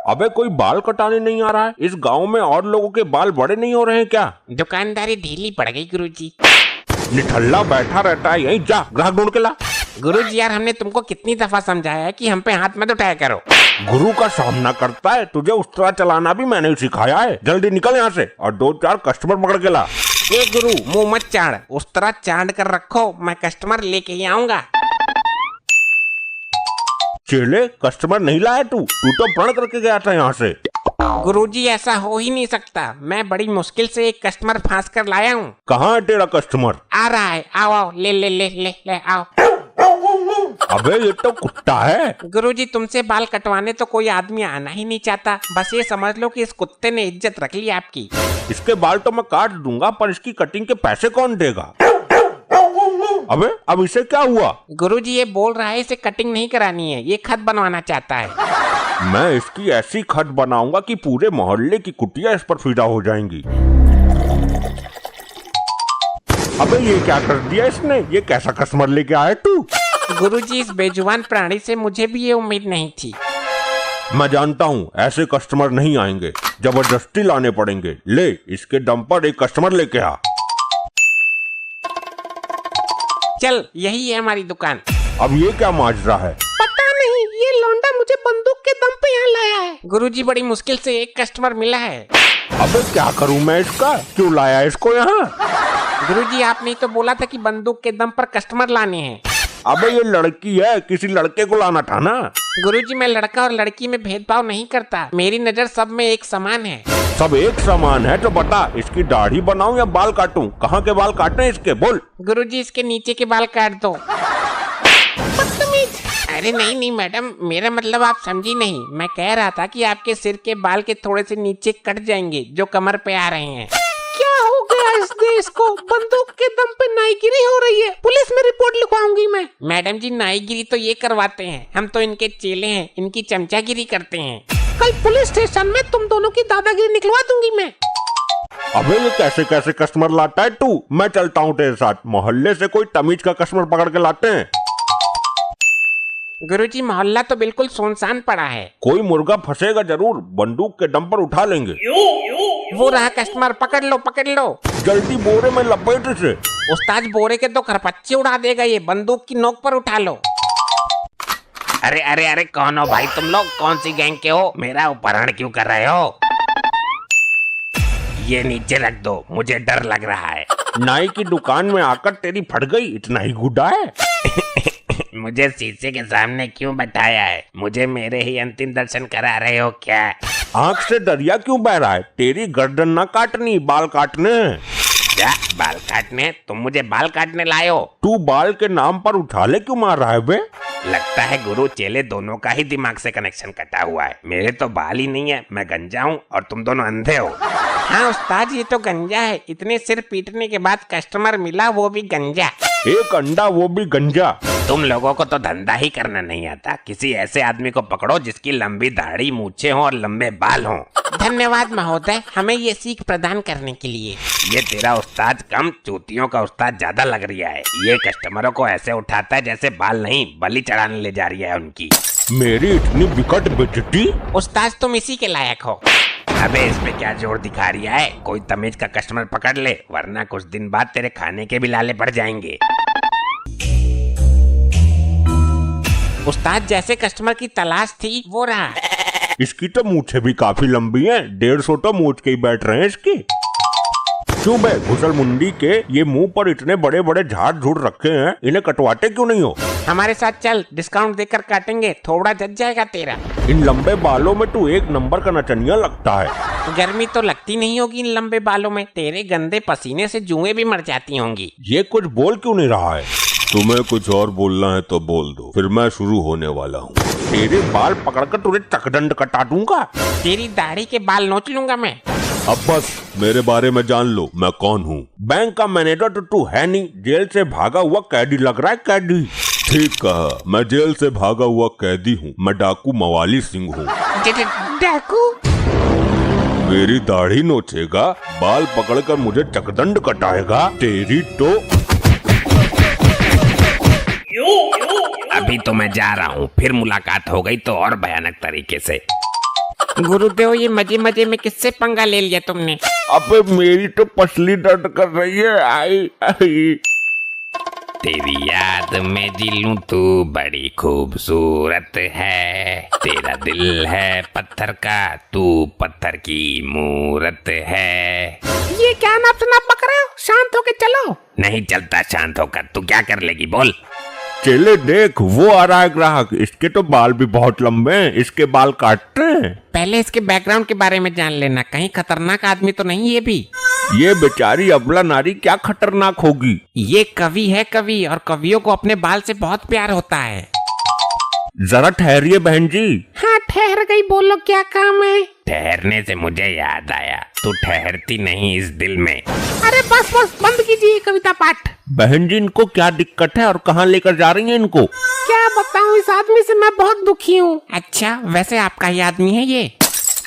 अबे कोई बाल कटाने नहीं आ रहा है? इस गांव में और लोगों के बाल बड़े नहीं हो रहे हैं क्या? दुकानदारी ढीली पड़ गई गुरुजी। निठल्ला बैठा रहता है यहीं, जा ग्राहक ढूंढ के ला। गुरुजी यार हमने तुमको कितनी दफा समझाया है कि हम पे हाथ मत उठाया करो। गुरु का सामना करता है, तुझे उस तरह चलाना भी मैंने ही सिखाया है। जल्दी निकल यहाँ से और 2-4 कस्टमर पकड़ के ला। ये गुरु मुंह मत चाड़, उस तरह चाड़ कर रखो, मैं कस्टमर लेके ही आऊंगा। चेले कस्टमर नहीं लाया तू तो प्रण करके गया था यहाँ से। गुरुजी ऐसा हो ही नहीं सकता, मैं बड़ी मुश्किल से एक कस्टमर फांस कर लाया हूँ। कहाँ है तेरा कस्टमर? आ रहा है, आओ आओ, ले ले ले ले ले आओ। अबे ये तो कुत्ता है। गुरुजी तुमसे बाल कटवाने तो कोई आदमी आना ही नहीं चाहता, बस ये समझ लो कि इस कुत्ते ने इज्जत रख ली आपकी। इसके बाल तो मैं काट दूंगा, पर इसकी कटिंग के पैसे कौन देगा? अबे अब इसे क्या हुआ? गुरुजी ये बोल रहा है इसे कटिंग नहीं करानी है, ये खत बनवाना चाहता है। मैं इसकी ऐसी खत बनाऊंगा कि पूरे मोहल्ले की कुटिया इस पर फिदा हो जाएंगी। अबे ये क्या कर दिया इसने? ये कैसा कस्टमर लेके आया तू? गुरुजी इस बेजुबान प्राणी से मुझे भी ये उम्मीद नहीं थी। मैं जानता हूँ ऐसे कस्टमर नहीं आएंगे, जबरदस्ती लाने पड़ेंगे। ले इसके दम पर एक कस्टमर लेके आ। चल यही है हमारी दुकान। अब ये क्या माजरा है? पता नहीं, ये लौंडा मुझे बंदूक के दम पे यहाँ लाया है। गुरुजी बड़ी मुश्किल से एक कस्टमर मिला है। अबे क्या करूँ मैं इसका? क्यों लाया इसको यहाँ? गुरुजी आपने तो बोला था कि बंदूक के दम पर कस्टमर लाने हैं। अबे ये लड़की है, किसी लड़के को लाना था ना। गुरुजी मैं लड़का और लड़की में भेदभाव नहीं करता, मेरी नजर सब में एक समान है। सब एक समान है तो बता, इसकी दाढ़ी बनाऊं या बाल काटूं? कहाँ के बाल काटने इसके, बोल। गुरुजी इसके नीचे के बाल काट दो। अरे नहीं नहीं मैडम, मेरा मतलब आप समझी नहीं। मैं कह रहा था कि आपके सिर के बाल के थोड़े से नीचे कट जाएंगे जो कमर पे आ रहे हैं। क्या हो गया इस देश को? बंदूक के दम पे नाईगिरी हो रही है, पुलिस में रिपोर्ट लिखवाऊंगी मैं। मैडम जी नाईगिरी तो ये करवाते हैं, हम तो इनके चेले हैं, इनकी चमचागिरी करते हैं। कल पुलिस स्टेशन में तुम दोनों की दादागिरी निकलवा दूंगी मैं। अबे ये कैसे कैसे कस्टमर लाता है तू? मैं चलता हूँ तेरे साथ, मोहल्ले से कोई तमीज का कस्टमर पकड़ के लाते हैं। गुरुजी मोहल्ला तो बिल्कुल सुनसान पड़ा है। कोई मुर्गा फंसेगा जरूर, बंदूक के दम पर उठा लेंगे। वो रहा कस्टमर, पकड़ लो पकड़ लो। जल्दी बोरे में लपेट इसे। उस्ताद बोरे के तो खरपच्चे उड़ा देगा ये, बंदूक की नोक पर उठा लो। अरे अरे अरे कौन हो भाई तुम लोग? कौन सी गैंग के हो? मेरा अपहरण क्यों कर रहे हो? ये नीचे रख दो, मुझे डर लग रहा है। नाई की दुकान में आकर तेरी फट गई, इतना ही गुड्डा है। मुझे शीशे के सामने क्यों बैठाया है? मुझे मेरे ही अंतिम दर्शन करा रहे हो क्या? आँख से दरिया क्यों बह रहा है? तेरी गर्दन ना काटनी, बाल काटने हैं। क्या बाल काटने? तुम मुझे बाल काटने लाए हो? तू बाल के नाम पर उछाले क्यों मार रहा है बे? लगता है गुरु चेले दोनों का ही दिमाग से कनेक्शन कटा हुआ है। मेरे तो बाल ही नहीं है, मैं गंजा हूँ और तुम दोनों अंधे हो। हाँ उस्ताद ये तो गंजा है, इतने सिर पीटने के बाद कस्टमर मिला, वो भी गंजा। एक अंडा वो भी गंजा। तुम लोगों को तो धंधा ही करना नहीं आता। किसी ऐसे आदमी को पकड़ो जिसकी लंबी दाढ़ी, मूछें हो और लंबे बाल हों। धन्यवाद महोदय, हमें ये सीख प्रदान करने के लिए। ये तेरा उस्ताद कम, चूतियों का उस्ताद ज्यादा लग रहा है। ये कस्टमरों को ऐसे उठाता है जैसे बाल नहीं बलि चढ़ाने ले जा रही है उनकी। मेरी इतनी विकट बेइज्जती? उस्ताद तुम इसी के लायक हो। अबे इसमें क्या जोर दिखा रही है? कोई तमीज का कस्टमर पकड़ ले, वरना कुछ दिन बाद तेरे खाने के भी लाले पड़ जाएंगे। उस्ताद जैसे कस्टमर की तलाश थी वो रहा। इसकी तो मूछें भी काफी लंबी हैं, 150 तो मूछ के ही बैठ रहे हैं इसकी। क्यों बे घुसल मुंडी के, ये मुंह पर इतने बड़े बड़े झाड़ झूड़ रखे हैं, इन्हें कटवाते क्यों नहीं हो? हमारे साथ चल, डिस्काउंट देकर काटेंगे, थोड़ा जच जाएगा तेरा। इन लंबे बालों में तू एक नंबर का नचनिया लगता है। गर्मी तो लगती नहीं होगी इन लंबे बालों में, तेरे गंदे पसीने से जुएं भी मर जाती होंगी। ये कुछ बोल क्यों नहीं रहा है? तुम्हें कुछ और बोलना है तो बोल दो, फिर मैं शुरू होने वाला हूँ। तेरे बाल पकड़कर तुझे चकदंड कटा दूंगा। तेरी दाढ़ी के बाल नोच लूंगा मैं। अब बस मेरे बारे में जान लो, मैं कौन हूँ। बैंक का मैनेजर तो तू है नहीं, जेल से भागा हुआ कैदी लग रहा है, कैदी। ठीक कहा, मैं जेल से भागा हुआ कैदी हूँ। मैं डाकू मवाली सिंह हूँ। डाकू? मेरी दाढ़ी नोचेगा, बाल पकड़कर मुझे चकदंड कटाएगा, तेरी तो। अभी तो मैं जा रहा हूँ, फिर मुलाकात हो गई तो और भयानक तरीके से। गुरुदेव ये मजे मजे में किससे पंगा ले लिया तुमने? अबे मेरी तो पसली दर्द कर रही है। आई आई। तेरी याद में दिलूं तू बड़ी खूबसूरत है, तेरा दिल है पत्थर का, तू पत्थर की मूरत है। ये क्या नाप शनाप बक रहे हो? शांत होके चलो। नहीं चलता शांत होकर, तू क्या कर लेगी बोल। चले देख वो आ रहा है ग्राहक, इसके तो बाल भी बहुत लंबे हैं, इसके बाल काटते हैं। पहले इसके बैकग्राउंड के बारे में जान लेना, कहीं खतरनाक आदमी तो नहीं ये भी। ये बेचारी अबला नारी क्या खतरनाक होगी। ये कवि है कवि, और कवियों को अपने बाल से बहुत प्यार होता है। जरा ठहरिए बहन जी। हाँ ठहर गई, बोलो क्या काम है? ठहरने से मुझे याद आया, तू ठहरती नहीं इस दिल में। अरे बस बस बंद कीजिए कविता पाठ। बहन जी इनको क्या दिक्कत है और कहाँ लेकर जा रही हैं इनको? क्या बताऊं, इस आदमी से मैं बहुत दुखी हूँ। अच्छा वैसे आपका ही आदमी है ये?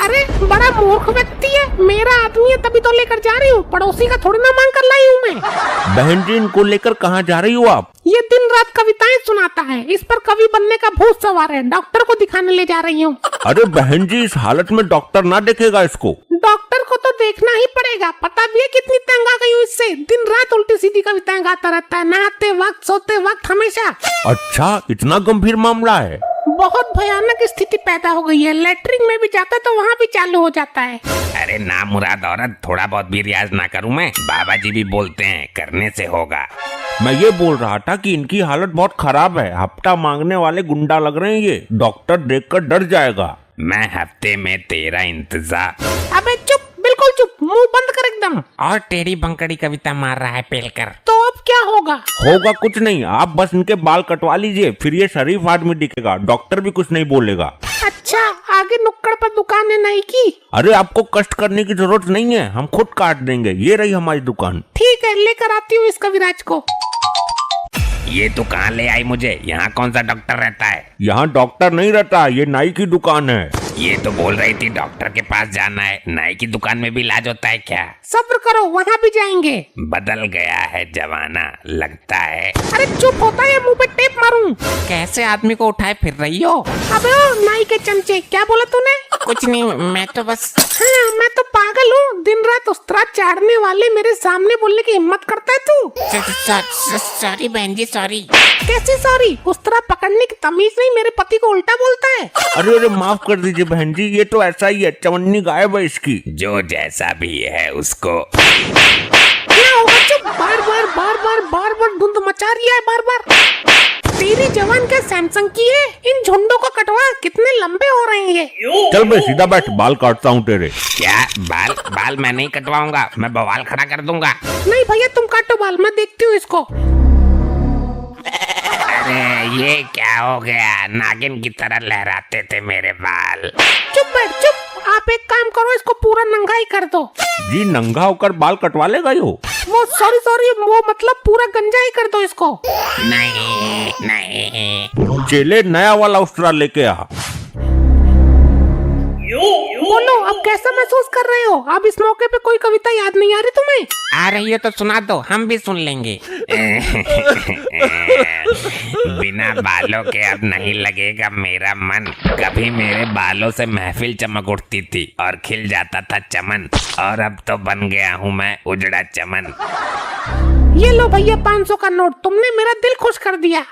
अरे बड़ा मूर्ख व्यक्ति है, मेरा आदमी है तभी तो लेकर जा रही हूँ, पड़ोसी का थोड़ी ना मांग कर लाई हूँ मैं। बहन जी इनको लेकर कहाँ जा रही हो आप? ये दिन रात कविताएं सुनाता है, इस पर कवि बनने का भूत सवार है, डॉक्टर को दिखाने ले जा रही हूँ। अरे बहन जी इस हालत में डॉक्टर ना देखेगा इसको। डॉक्टर को तो देखना ही पड़ेगा, पता भी है कितनी तंग आ गई हूँ इससे। दिन रात उल्टी सीधी कविताएं गाता रहता है, नहाते वक्त सोते वक्त हमेशा। अच्छा इतना गंभीर मामला है? बहुत भयानक स्थिति पैदा हो गई है, लेटरिन में भी जाता तो वहाँ भी चालू हो जाता है। अरे ना मुराद औरत, थोड़ा बहुत भी रियाज ना करूं मैं? बाबा जी भी बोलते हैं करने से होगा। मैं ये बोल रहा था कि इनकी हालत बहुत खराब है, हफ्ता मांगने वाले गुंडा लग रहे हैं ये, डॉक्टर देखकर डर जाएगा। मैं हफ्ते में तेरा इंतजार। अबे चुप, बिल्कुल चुप, मुंह बंद कर एकदम। और टेढ़ी बंकड़ी कविता मार रहा है पेलकर। तो अब क्या होगा? होगा कुछ नहीं, आप बस इनके बाल कटवा लीजिए, फिर ये शरीफ आदमी दिखेगा, डॉक्टर भी कुछ नहीं बोलेगा। अच्छा आगे नुक्कड़ पर दुकान है नाई की? अरे आपको कष्ट करने की जरूरत नहीं है, हम खुद काट देंगे, ये रही हमारी दुकान। ठीक है लेकर आती हूँ इस कविराज को। ये तू कहाँ ले आई मुझे? यहाँ कौन सा डॉक्टर रहता है? यहाँ डॉक्टर नहीं रहता, ये नाई की दुकान है। ये तो बोल रही थी डॉक्टर के पास जाना है, नाई की दुकान में भी इलाज होता है क्या? सब्र करो, वहाँ भी जाएंगे। बदल गया है जमाना लगता है। अरे चुप होता है, मुंह पे टेप मारूं। कैसे आदमी को उठाए फिर रही हो? अबे ओ नाई के चमचे, क्या बोला तूने? कुछ नहीं, मैं तो बस। हाँ मैं तो पागल हूँ, दिन रात उस्तरा चाड़ने वाले मेरे सामने बोलने की हिम्मत करता है तू? सॉरी बहन जी सॉरी। कैसे सॉरी? उस्तरा पकड़ने की तमीज नहीं, मेरे पति को उल्टा बोलता है। अरे अरे माफ कर दीजिए बहन जी, ये तो ऐसा ही है, चवन्नी गायब है इसकी। जो जैसा भी है उसको। क्या होगा? चुप, बार बार बार बार बार बार धुंध मचा रही है, बार बार। तेरी जवान क्या सैमसंग की है? इन झुंडों को कटवा, कितने लंबे हो रहे हैं ये। चल बे सीधा बैठ, बाल काटता हूँ तेरे। क्या बाल? बाल मैं नहीं कटवाऊंगा, मैं बवाल खड़ा कर दूंगा। नहीं भैया तुम काटो बाल, मैं देखती हूँ इसको। अरे ये क्या हो गया? नागिन की तरह लहराते थे मेरे बाल। चुप बैठ चुप, आप एक काम करो, इसको पूरा नंगा ही कर दो। जी नंगा होकर बाल कटवा लेगा यो? वो सॉरी वो मतलब पूरा गंजा ही कर दो इसको। नहीं नहीं। चेले नया वाला उस्तरा लेके आ। बोलो अब कैसा महसूस कर रहे हो? अब इस मौके पे कोई कविता याद नहीं आ रही तुम्हें? आ रही है तो सुना दो, हम भी सुन लेंगे। बिना बालों के अब नहीं लगेगा मेरा मन। कभी मेरे बालों से महफिल चमक उठती थी और खिल जाता था चमन, और अब तो बन गया हूँ मैं उजड़ा चमन। ये लो भैया 500 का नोट, तुमने मेरा दिल खुश कर दिया।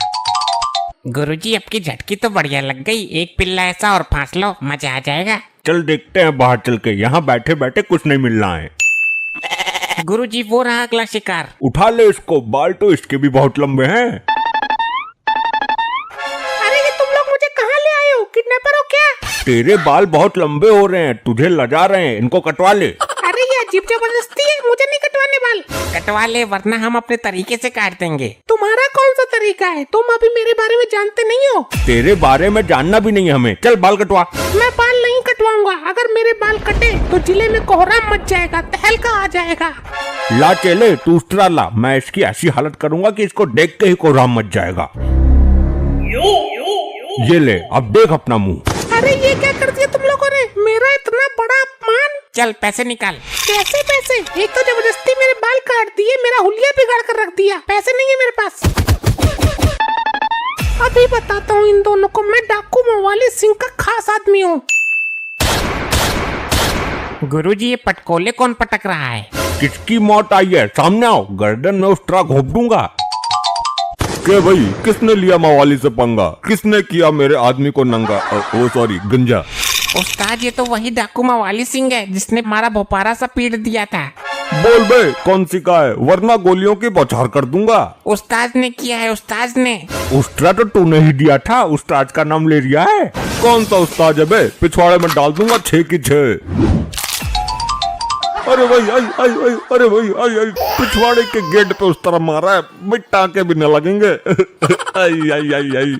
गुरुजी आपकी झटकी तो बढ़िया लग गई, एक पिल्ला ऐसा और फांस लो, मजा आ जाएगा। चल देखते हैं बाहर चल के, यहाँ बैठे बैठे कुछ नहीं मिल रहा है। गुरुजी वो रहा अगला शिकार। उठा ले इसको, बाल तो इसके भी बहुत लंबे हैं। अरे ये तुम लोग मुझे कहाँ ले आए हो? किडनैपर हो क्या? तेरे बाल बहुत लंबे हो रहे हैं, तुझे लजा रहे हैं, इनको कटवा ले। अरे ये अजीब जबरदस्ती है, मुझे नहीं कटवाने बाल। कटवा ले वरना हम अपने तरीके से काट देंगे। तुम्हारा कौन सा तरीका है? तुम अभी मेरे बारे में जानते नहीं हो। तेरे बारे में जानना भी नहीं हमें, चल बाल कटवा। मैं बाल नहीं कटवाऊंगा, अगर मेरे बाल कटे तो जिले में कोहराम मच जाएगा, तहलका आ जाएगा। ला चले तू उस्तरा ला, मैं इसकी ऐसी हालत करूंगा कि इसको देख के ही कोहराम मच जाएगा। ये ले अब देख अपना मुंह। अरे ये क्या कर दिया तुम लोगों ने? मेरा इतना बड़ा अपमान। चल पैसे निकाल। कैसे पैसे? एक तो जबरदस्ती मेरे बाल काट दिए, मेरा हुलिया बिगाड़ कर रख दिया, पैसे नहीं है मेरे पास। अभी बताता हूँ इन दोनों को, मैं डाकू मवाली सिंह का खास आदमी हूँ। गुरुजी ये पटकोले कौन पटक रहा है? किसकी मौत आई है? सामने आओ, गर्दन में उस ट्रक घोंप दूंगा। के भाई, किसने लिया मवाली से पंगा? किसने किया मेरे आदमी को नंगा? ओ सॉरी, गंजा। उस्ताद ये तो वही डाकू मवाली सिंह है जिसने हमारा भोपारा सा पीट दिया था। बोल बे, कौन सी का है, वरना गोलियों की बौछार कर दूंगा। उस्ताद ने किया है, उस्ताद ने। उस्ताद तो तूने ही दिया था, उस्ताद का नाम ले लिया है। कौन सा उस्ताद है बे? पिछवाड़े में डाल दूंगा 6 की 6। अरे भाई आई आई आई, अरे भाई आई आई, पिछवाड़े के गेट पे उस तरह मारा है, भाई टाके भी न लगेंगे। आई आई आई आई।